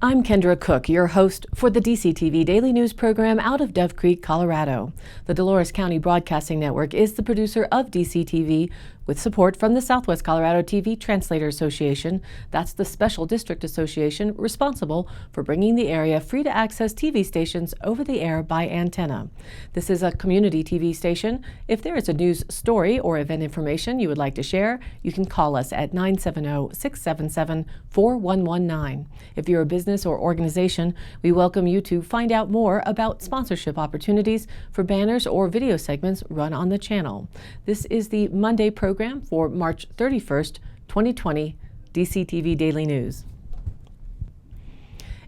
I'm Kendra Cook, your host for the DCTV Daily News program out of Dove Creek, Colorado. The Dolores County Broadcasting Network is the producer of DCTV with support from the Southwest Colorado TV Translator Association. That's the special district association responsible for bringing the area free-to-access TV stations over the air by antenna. This is a community TV station. If there is a news story or event information you would like to share, you can call us at 970-677-4119. If you're a business or organization, we welcome you to find out more about sponsorship opportunities for banners or video segments run on the channel. This is the Monday program for March 31st, 2020, DCTV Daily News.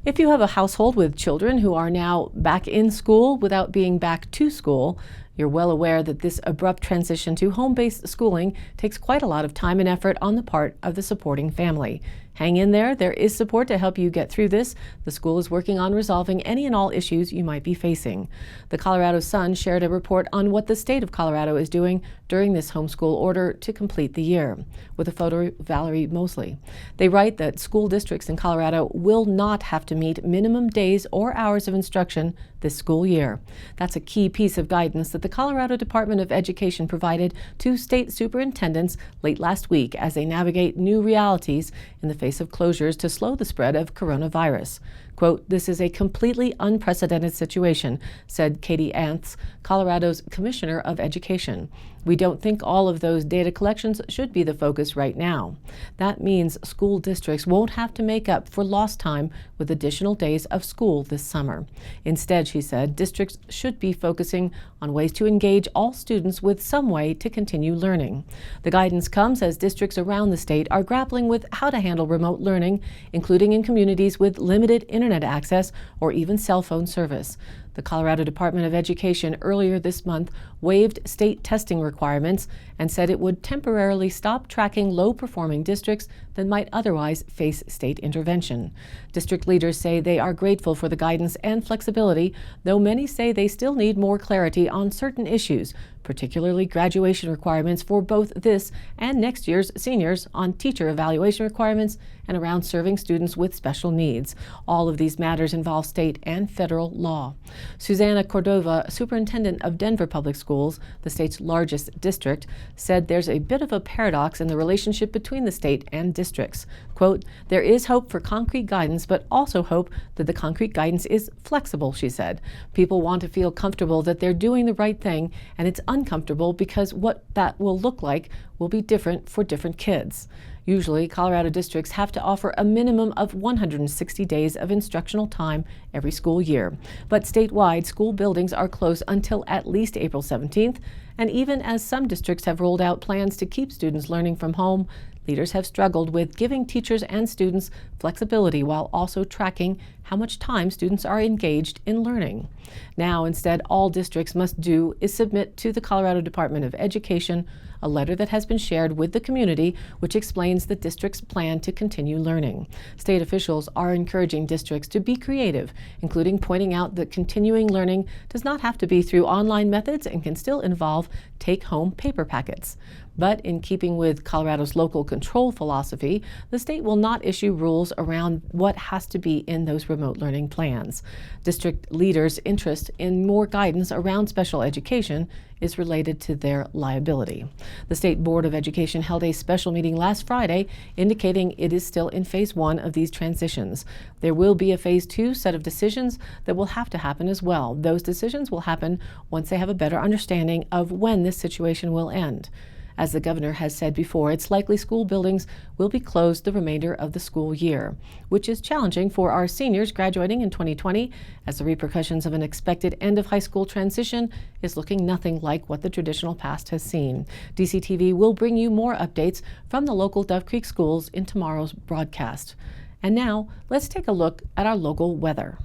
If you have a household with children who are now back in school without being back to school, you're well aware that this abrupt transition to home-based schooling takes quite a lot of time and effort on the part of the supporting family. Hang in there. There is support to help you get through this. The school is working on resolving any and all issues you might be facing. The Colorado Sun shared a report on what the state of Colorado is doing during this homeschool order to complete the year, with a photo of Valerie Mosley. They write that school districts in Colorado will not have to meet minimum days or hours of instruction this school year. That's a key piece of guidance that the Colorado Department of Education provided to state superintendents late last week as they navigate new realities in the face of closures to slow the spread of coronavirus. Quote, "This is a completely unprecedented situation," said Katie Antz, Colorado's Commissioner of Education. "We don't think all of those data collections should be the focus right now. That means school districts won't have to make up for lost time with additional days of school this summer. Instead," she said, "districts should be focusing on ways to engage all students with some way to continue learning." The guidance comes as districts around the state are grappling with how to handle remote learning, including in communities with limited internet access or even cell phone service. The Colorado Department of Education earlier this month waived state testing requirements and said it would temporarily stop tracking low-performing districts that might otherwise face state intervention. District leaders say they are grateful for the guidance and flexibility, though many say they still need more clarity on certain issues, particularly graduation requirements for both this and next year's seniors, on teacher evaluation requirements, and around serving students with special needs. All of these matters involve state and federal law. Susana Cordova, superintendent of Denver Public Schools, the state's largest district, said there's a bit of a paradox in the relationship between the state and districts. Quote, "There is hope for concrete guidance, but also hope that the concrete guidance is flexible," she said. "People want to feel comfortable that they're doing the right thing, and it's uncomfortable because what that will look like will be different for different kids." Usually, Colorado districts have to offer a minimum of 160 days of instructional time every school year. But statewide, school buildings are closed until at least April 17th, and even as some districts have rolled out plans to keep students learning from home, leaders have struggled with giving teachers and students flexibility while also tracking how much time students are engaged in learning. Now, instead, all districts must do is submit to the Colorado Department of Education a letter that has been shared with the community, which explains the district's plan to continue learning. State officials are encouraging districts to be creative, including pointing out that continuing learning does not have to be through online methods and can still involve take-home paper packets. But in keeping with Colorado's local control philosophy, the state will not issue rules around what has to be in those remote learning plans. District leaders' interest in more guidance around special education is related to their liability. The State Board of Education held a special meeting last Friday indicating it is still in phase 1 of these transitions. There will be a phase 2 set of decisions that will have to happen as well. Those decisions will happen once they have a better understanding of when this situation will end. As the governor has said before, it's likely school buildings will be closed the remainder of the school year, which is challenging for our seniors graduating in 2020, as the repercussions of an expected end of high school transition is looking nothing like what the traditional past has seen. DCTV will bring you more updates from the local Dove Creek schools in tomorrow's broadcast. And now, let's take a look at our local weather.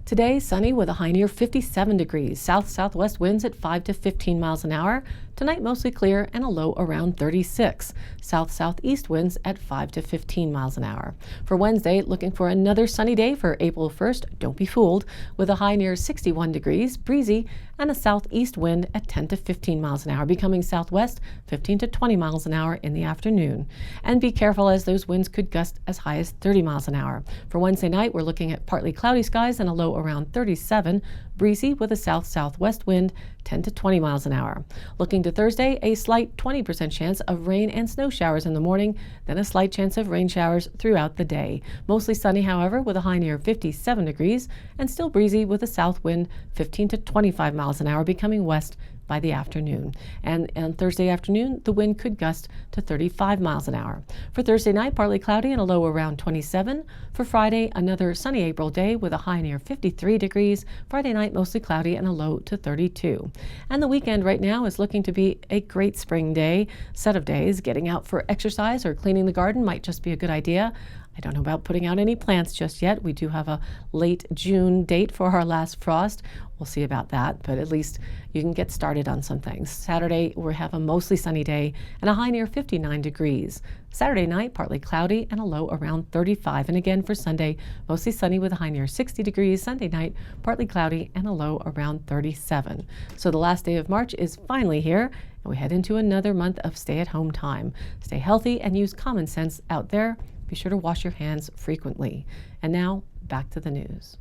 Today, sunny with a high near 57 degrees. South-southwest winds at 5 to 15 miles an hour. Tonight, mostly clear and a low around 36. South-southeast winds at 5 to 15 miles an hour. For Wednesday, looking for another sunny day for April 1st. Don't be fooled, with a high near 61 degrees, breezy, and a southeast wind at 10 to 15 miles an hour, becoming southwest 15 to 20 miles an hour in the afternoon. And be careful, as those winds could gust as high as 30 miles an hour. For Wednesday night, we're looking at partly cloudy skies and a low around 37, breezy with a south-southwest wind 10 to 20 miles an hour. Looking to Thursday, a slight 20% chance of rain and snow showers in the morning, then a slight chance of rain showers throughout the day. Mostly sunny, however, with a high near 57 degrees and still breezy with a south wind 15 to 25 miles an hour, becoming west by the afternoon. And on Thursday afternoon, the wind could gust to 35 miles an hour. For Thursday night, partly cloudy and a low around 27. For Friday, another sunny April day with a high near 53 degrees. Friday night, mostly cloudy and a low to 32. And the weekend right now is looking to be a great spring day, set of days. Getting out for exercise or cleaning the garden might just be a good idea. I don't know about putting out any plants just yet. We do have a late June date for our last frost. We'll see about that, but at least you can get started on some things. Saturday, we have a mostly sunny day and a high near 59 degrees. Saturday night, partly cloudy and a low around 35. And again for Sunday, mostly sunny with a high near 60 degrees. Sunday night, partly cloudy and a low around 37. So the last day of March is finally here, and we head into another month of stay-at-home time. Stay healthy and use common sense out there. Be sure to wash your hands frequently. And now, back to the news.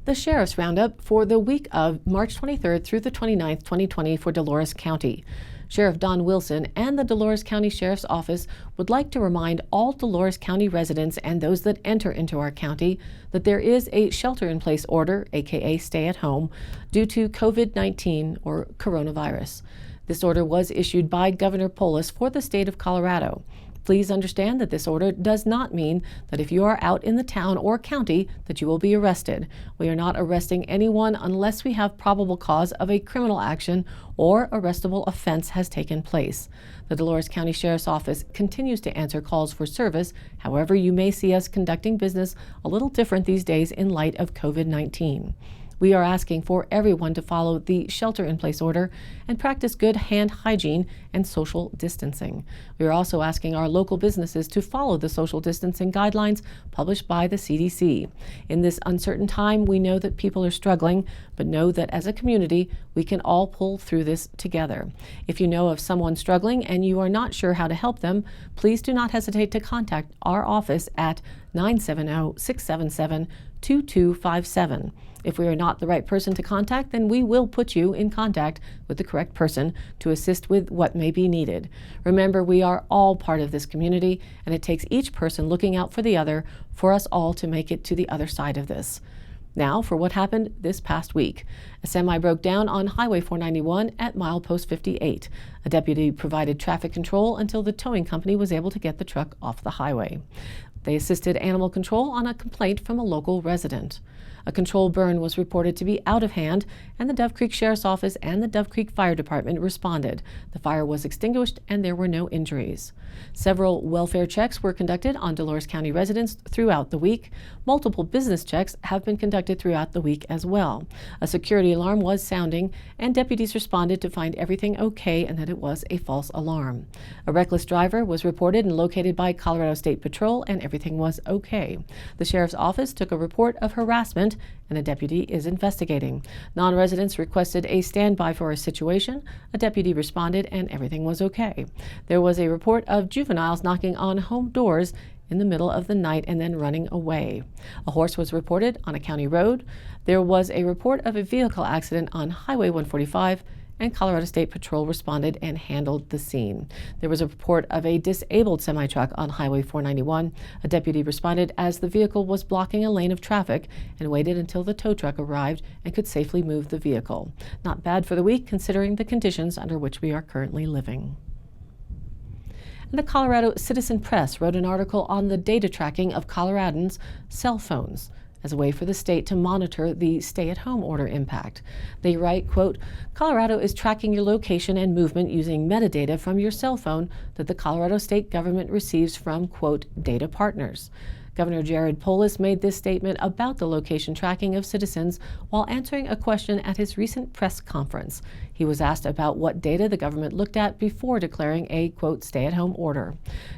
The Sheriff's Roundup for the week of March 23rd through the 29th, 2020 for Dolores County. Sheriff Don Wilson and the Dolores County Sheriff's Office would like to remind all Dolores County residents and those that enter into our county that there is a shelter-in-place order, aka stay at home, due to COVID-19 or coronavirus. This order was issued by Governor Polis for the state of Colorado. Please understand that this order does not mean that if you are out in the town or county that you will be arrested. We are not arresting anyone unless we have probable cause of a criminal action or arrestable offense has taken place. The Dolores County Sheriff's Office continues to answer calls for service. However, you may see us conducting business a little different these days in light of COVID-19. We are asking for everyone to follow the shelter-in-place order and practice good hand hygiene and social distancing. We are also asking our local businesses to follow the social distancing guidelines published by the CDC. In this uncertain time, we know that people are struggling, but know that as a community, we can all pull through this together. If you know of someone struggling and you are not sure how to help them, please do not hesitate to contact our office at 970-677-2257. If we are not the right person to contact, then we will put you in contact with the correct person to assist with what may be needed. Remember, we are all part of this community, and it takes each person looking out for the other for us all to make it to the other side of this. Now for what happened this past week. A semi broke down on Highway 491 at milepost 58. A deputy provided traffic control until the towing company was able to get the truck off the highway. They assisted animal control on a complaint from a local resident. A controlled burn was reported to be out of hand, and the Dove Creek Sheriff's Office and the Dove Creek Fire Department responded. The fire was extinguished and there were no injuries. Several welfare checks were conducted on Dolores County residents throughout the week. Multiple business checks have been conducted throughout the week as well. A security alarm was sounding, and deputies responded to find everything okay and that it was a false alarm. A reckless driver was reported and located by Colorado State Patrol, and everything was okay. The Sheriff's Office took a report of harassment, and a deputy is investigating. Non-residents requested a standby for a situation. A deputy responded, and everything was okay. There was a report of juveniles knocking on home doors in the middle of the night and then running away. A horse was reported on a county road. There was a report of a vehicle accident on Highway 145, and Colorado State Patrol responded and handled the scene. There was a report of a disabled semi-truck on Highway 491. A deputy responded as the vehicle was blocking a lane of traffic and waited until the tow truck arrived and could safely move the vehicle. Not bad for the week, considering the conditions under which we are currently living. And the Colorado Citizen Press wrote an article on the data tracking of Coloradans' cell phones as a way for the state to monitor the stay-at-home order impact. They write, quote, Colorado is tracking your location and movement using metadata from your cell phone that the Colorado state government receives from, quote, data partners. Governor Jared Polis made this statement about the location tracking of citizens while answering a question at his recent press conference. He was asked about what data the government looked at before declaring a, quote, stay-at-home order.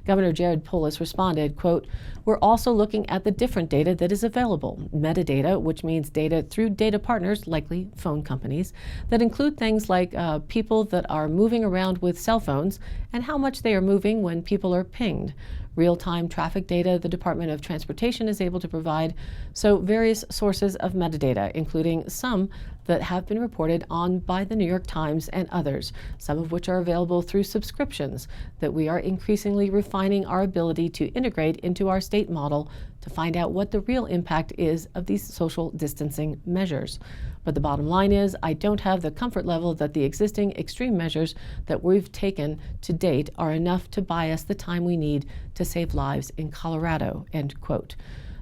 Governor Jared Polis responded, quote, "We're also looking at the different data that is available. Metadata, which means data through data partners, likely phone companies, that include things like people that are moving around with cell phones and how much they are moving when people are pinged. Real-time traffic data the Department of Transportation is able to provide, so various sources of metadata, including some that have been reported on by the New York Times and others, some of which are available through subscriptions that we are increasingly refining our ability to integrate into our state model to find out what the real impact is of these social distancing measures. But the bottom line is, I don't have the comfort level that the existing extreme measures that we've taken to date are enough to buy us the time we need to save lives in Colorado," end quote.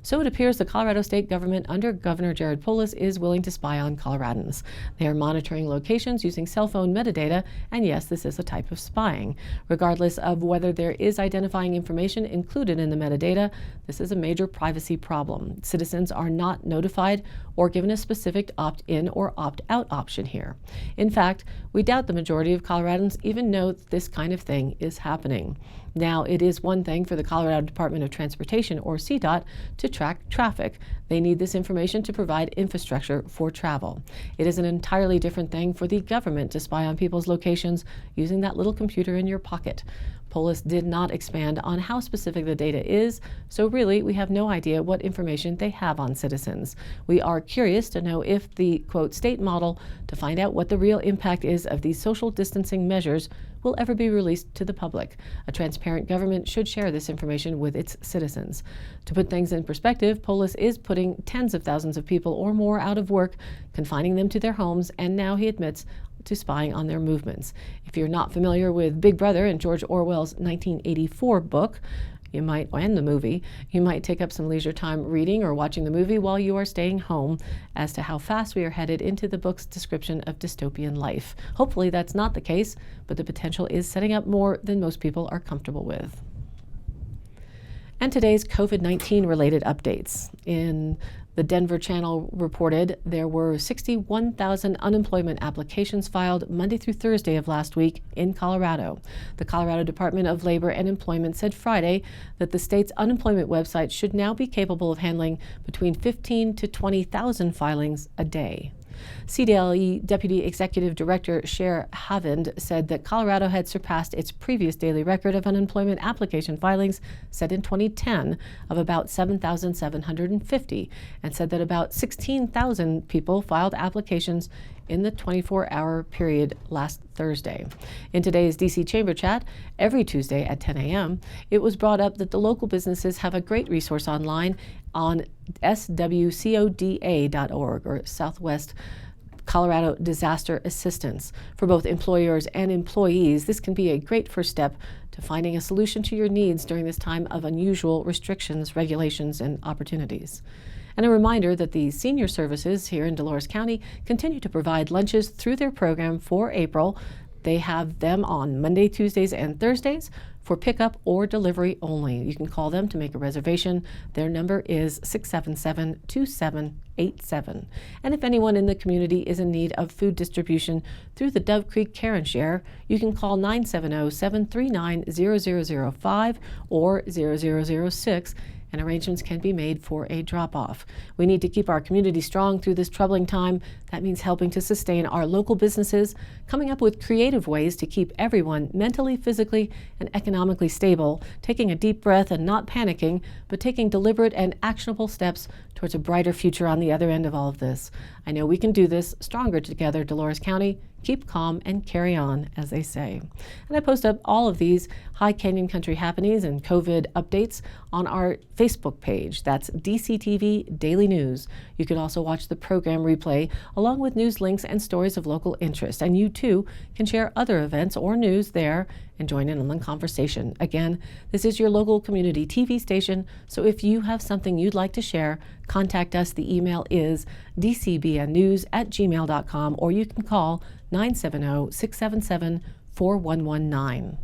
So it appears the Colorado state government under Governor Jared Polis is willing to spy on Coloradans. They are monitoring locations using cell phone metadata, and yes, this is a type of spying. Regardless of whether there is identifying information included in the metadata, this is a major privacy problem. Citizens are not notified or given a specific opt-in or opt-out option here. In fact, we doubt the majority of Coloradans even know that this kind of thing is happening. Now, it is one thing for the Colorado Department of Transportation, or CDOT, to track traffic. They need this information to provide infrastructure for travel. It is an entirely different thing for the government to spy on people's locations using that little computer in your pocket. Polis did not expand on how specific the data is, so really we have no idea what information they have on citizens. We are curious to know if the, quote, state model to find out what the real impact is of these social distancing measures will ever be released to the public. A transparent government should share this information with its citizens. To put things in perspective, Polis is putting tens of thousands of people or more out of work, confining them to their homes, and now he admits to spying on their movements. If you're not familiar with Big Brother and George Orwell's 1984 book, and the movie, you might take up some leisure time reading or watching the movie while you are staying home as to how fast we are headed into the book's description of dystopian life. Hopefully that's not the case, but the potential is setting up more than most people are comfortable with. And today's COVID-19 related updates. In the Denver Channel reported there were 61,000 unemployment applications filed Monday through Thursday of last week in Colorado. The Colorado Department of Labor and Employment said Friday that the state's unemployment website should now be capable of handling between 15,000 to 20,000 filings a day. CDLE Deputy Executive Director Cher Havind said that Colorado had surpassed its previous daily record of unemployment application filings set in 2010 of about 7,750, and said that about 16,000 people filed applications in the 24-hour period last Thursday. In today's DC Chamber Chat, every Tuesday at 10 a.m., it was brought up that the local businesses have a great resource online on swcoda.org, or Southwest Colorado Disaster Assistance. For both employers and employees, this can be a great first step to finding a solution to your needs during this time of unusual restrictions, regulations, and opportunities. And a reminder that the senior services here in Dolores County continue to provide lunches through their program for April. They have them on Monday, Tuesdays, and Thursdays for pickup or delivery only. You can call them to make a reservation. Their number is 677-2787. And if anyone in the community is in need of food distribution through the Dove Creek Care and Share, you can call 970-739-0005 or 0006, and arrangements can be made for a drop-off. We need to keep our community strong through this troubling time. That means helping to sustain our local businesses, coming up with creative ways to keep everyone mentally, physically, and economically stable, taking a deep breath and not panicking, but taking deliberate and actionable steps towards a brighter future on the other end of all of this. I know we can do this. Stronger together, Dolores County. Keep calm and carry on, as they say. And I post up all of these High Canyon Country happenings and COVID updates on our Facebook page. That's DCTV Daily News. You can also watch the program replay along with news links and stories of local interest. And you too can share other events or news there and join in on the conversation. Again, this is your local community TV station, so if you have something you'd like to share, contact us. The email is dcbnnews@gmail.com, or you can call 970-677-4119.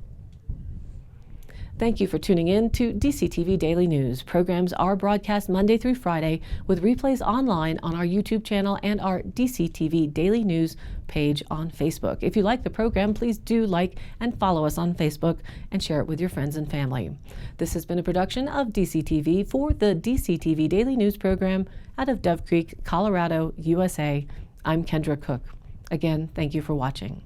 Thank you for tuning in to DCTV Daily News. Programs are broadcast Monday through Friday with replays online on our YouTube channel and our DCTV Daily News page on Facebook. If you like the program, please do like and follow us on Facebook and share it with your friends and family. This has been a production of DCTV for the DCTV Daily News program out of Dove Creek, Colorado, USA. I'm Kendra Cook. Again, thank you for watching.